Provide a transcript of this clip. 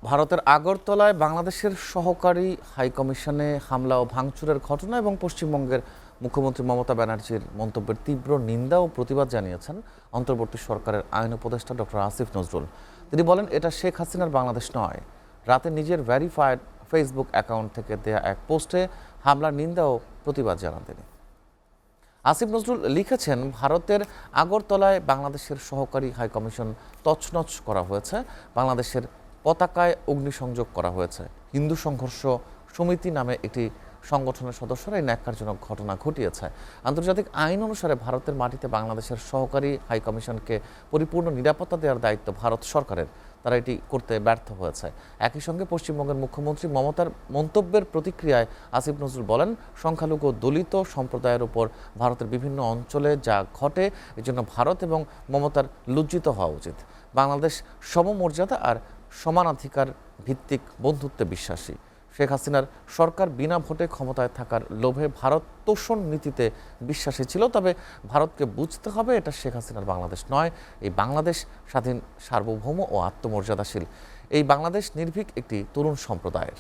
ভারতের আগরতলায় বাংলাদেশের সহকারী হাইকমিশনে হামলা ও ভাঙচুরের ঘটনা এবং পশ্চিমবঙ্গের মুখ্যমন্ত্রী মমতা ব্যানার্জির মন্তব্যের তীব্র নিন্দা ও প্রতিবাদ জানিয়েছেন অন্তর্বর্তী সরকারের আইন উপদেষ্টা ডক্টর আসিফ নজরুল। তিনি বলেন, এটা শেখ হাসিনার বাংলাদেশ নয়। রাতে নিজের ভেরিফাইড ফেসবুক অ্যাকাউন্ট থেকে দেয়া এক পোস্টে হামলার নিন্দা ও প্রতিবাদ জানান তিনি। আসিফ নজরুল লিখেছেন, ভারতের আগরতলায় বাংলাদেশের সহকারী হাইকমিশন তছনছ করা হয়েছে, বাংলাদেশের পতাকায় অগ্নিসংযোগ করা হয়েছে। হিন্দু সংঘর্ষ সমিতি নামে একটি সংগঠনের সদস্যরা এই ন্যাক্কারজনক ঘটনা ঘটিয়েছে। আন্তর্জাতিক আইন অনুসারে ভারতের মাটিতে বাংলাদেশের সহকারী হাইকমিশনকে পরিপূর্ণ নিরাপত্তা দেওয়ার দায়িত্ব ভারত সরকারের। তারা এটি করতে ব্যর্থ হয়েছে। একই সঙ্গে পশ্চিমবঙ্গের মুখ্যমন্ত্রী মমতার মন্তব্যের প্রতিক্রিয়ায় আসিফ নজরুল বলেন, সংখ্যালঘু দলিত সম্প্রদায়ের উপর ভারতের বিভিন্ন অঞ্চলে যা ঘটে, এজন্য ভারত এবং মমতার লজ্জিত হওয়া উচিত। বাংলাদেশ সমমর্যাদা আর সমানাধিকার ভিত্তিক বন্ধুত্বে বিশ্বাসী। শেখ হাসিনার সরকার বিনা ভোটে ক্ষমতায় থাকার লোভে ভারত তোষণ নীতিতে বিশ্বাসী ছিল। তবে ভারতকে বুঝতে হবে, এটা শেখ হাসিনার বাংলাদেশ নয়। এই বাংলাদেশ স্বাধীন, সার্বভৌম ও আত্মমর্যাদাশীল। এই বাংলাদেশ নির্ভীক একটি তরুণ সম্প্রদায়ের।